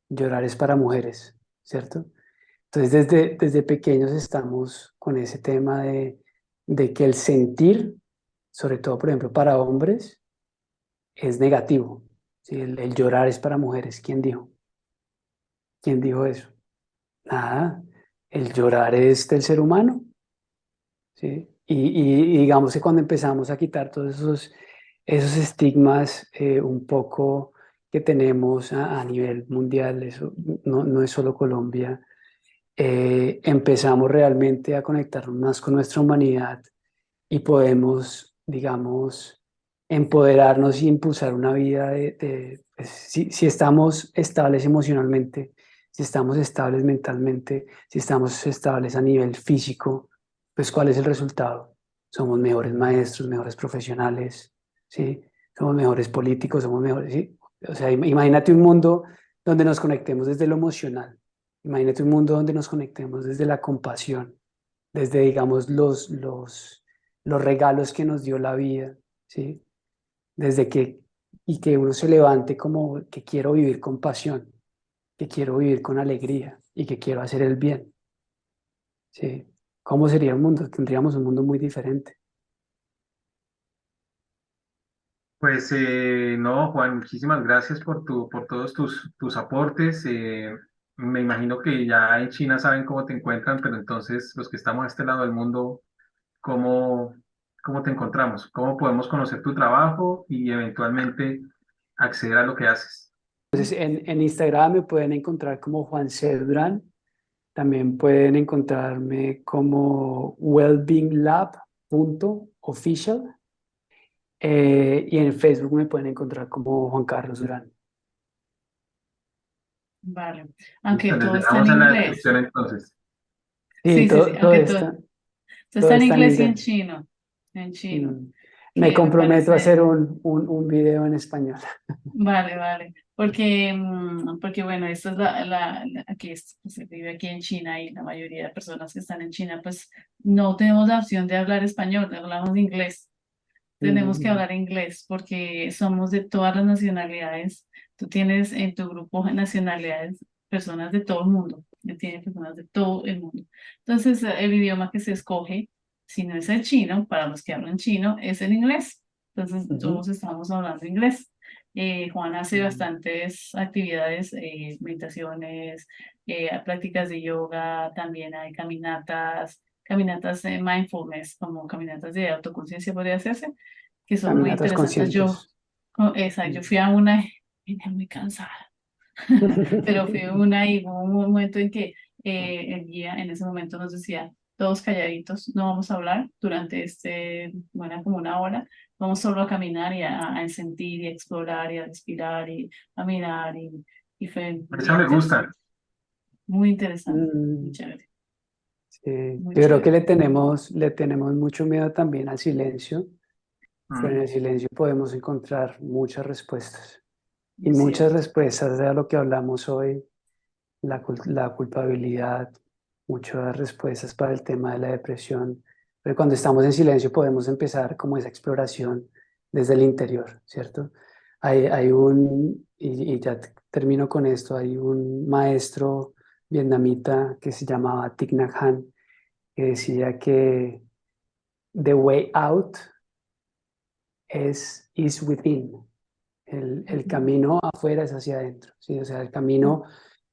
llorar es para mujeres, ¿cierto? Entonces, desde pequeños estamos con ese tema de que el sentir, sobre todo, por ejemplo, para hombres, es negativo. ¿Sí? El llorar es para mujeres. ¿Quién dijo? ¿Quién dijo eso? Nada. El llorar es del ser humano. ¿Sí? Y digamos que cuando empezamos a quitar todos esos estigmas un poco que tenemos a nivel mundial, eso no es solo Colombia, empezamos realmente a conectarnos más con nuestra humanidad y podemos, digamos, empoderarnos y impulsar una vida pues, si estamos estables emocionalmente, si estamos estables mentalmente, si estamos estables a nivel físico, pues ¿cuál es el resultado? Somos mejores maestros, mejores profesionales, ¿sí? Somos mejores políticos, somos mejores, ¿sí? O sea, imagínate un mundo donde nos conectemos desde lo emocional. Imagínate un mundo donde nos conectemos desde la compasión, desde, digamos, los regalos que nos dio la vida, ¿sí? Desde y que uno se levante como que quiero vivir con pasión, que quiero vivir con alegría y que quiero hacer el bien, ¿sí? ¿Cómo sería el mundo? Tendríamos un mundo muy diferente. Pues no, Juan, muchísimas gracias por todos tus aportes. Me imagino que ya en China saben cómo te encuentran, pero entonces los que estamos a este lado del mundo, ¿cómo, cómo te encontramos? ¿Cómo podemos conocer tu trabajo y eventualmente acceder a lo que haces? Entonces, en Instagram me pueden encontrar como Juan C. Durán, también pueden encontrarme como wellbeinglab.official y en Facebook me pueden encontrar como Juan Carlos Durán. Vale. Aunque Listo, les todo está en dejamos en la inglés. descripción entonces. Sí, Sí, sí, sí. todo Aunque todo, está, todo todo está en está en inglés y en inglés. chino. En chino. Mm. Me Que me comprometo a parece. hacer un video en español. Vale, vale. Porque bueno, esto es aquí se vive aquí en China y la mayoría de personas que están en China, pues no tenemos la opción de hablar español, hablamos inglés. Tenemos que Mm, hablar inglés porque somos de todas las nacionalidades. Tú tienes en tu grupo de nacionalidades personas de todo el mundo. Tienes personas de todo el mundo. Entonces, el idioma que se escoge, si no es el chino, para los que hablan chino, es el inglés. Entonces, ujú, todos estamos hablando inglés. Juan hace mm. bastantes actividades, meditaciones, prácticas de yoga, también hay caminatas de mindfulness, como caminatas de autoconciencia podría hacerse, que son muy Caminatas interesantes. conscientes. Yo Mm. fui a una y venía muy cansada, pero fui a una y hubo un momento en que el guía en ese momento nos decía, todos calladitos, no vamos a hablar durante bueno, como una hora, vamos solo a caminar y a sentir y a explorar y a respirar y a mirar y fue Esa bien me gusta. interesante, muy Mm, chévere, sí. muy Yo creo que chévere. le tenemos mucho miedo también al silencio, pero en Mm. el silencio podemos encontrar muchas respuestas. Y Es muchas cierto. respuestas de lo que hablamos hoy, la culpabilidad, muchas respuestas para el tema de la depresión. Pero cuando estamos en silencio podemos empezar como esa exploración desde el interior, ¿cierto? Y ya termino con esto, hay un maestro vietnamita que se llamaba Thich Nhat Hanh, que decía que the way out is within. El Ujú. camino afuera es hacia adentro, ¿sí? O sea, el camino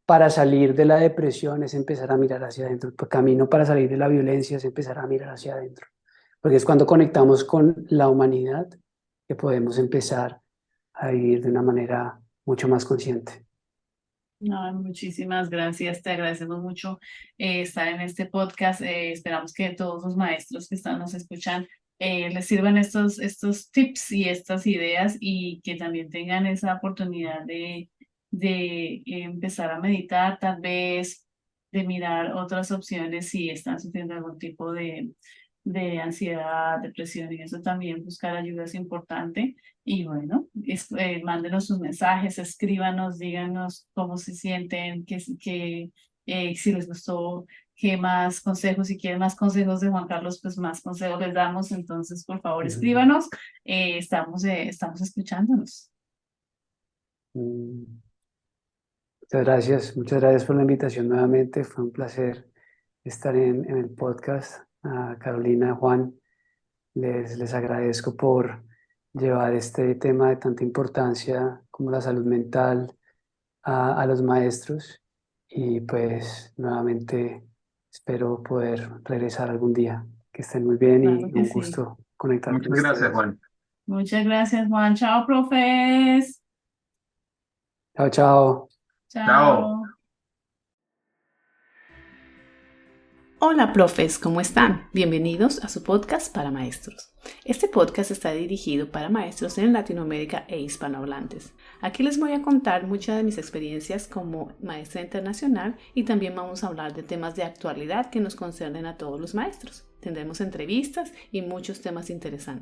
para salir de la depresión es empezar a mirar hacia adentro. El camino para salir de la violencia es empezar a mirar hacia adentro. Porque es cuando conectamos con la humanidad que podemos empezar a vivir de una manera mucho más consciente. No, muchísimas gracias, te agradecemos mucho estar en este podcast. Esperamos que todos los maestros que nos escuchan les sirvan estos tips y estas ideas y que también tengan esa oportunidad de empezar a meditar, tal vez de mirar otras opciones si están sufriendo algún tipo de ansiedad, depresión y eso también buscar ayuda es importante. Y bueno, mándenos sus mensajes, escríbanos, díganos cómo se sienten, si les gustó, qué más consejos, si quieren más consejos de Juan Carlos, pues más consejos les damos. Entonces, por favor, Ujú. escríbanos, estamos escuchándonos. Mm, muchas gracias por la invitación nuevamente. Fue un placer estar en el podcast. A Carolina, Juan, les agradezco por llevar este tema de tanta importancia como la salud mental a los maestros y pues nuevamente espero poder regresar algún día. Que estén muy bien Claro y que un sí. gusto conectar con Muchas gracias, ustedes. Juan. Muchas gracias, Juan. Chao, profes. Chao, chao. Chao. Chao. Hola, profes, ¿cómo están? Bienvenidos a su podcast para maestros. Este podcast está dirigido para maestros en Latinoamérica e hispanohablantes. Aquí les voy a contar muchas de mis experiencias como maestra internacional y también vamos a hablar de temas de actualidad que nos concernen a todos los maestros. Tendremos entrevistas y muchos temas interesantes.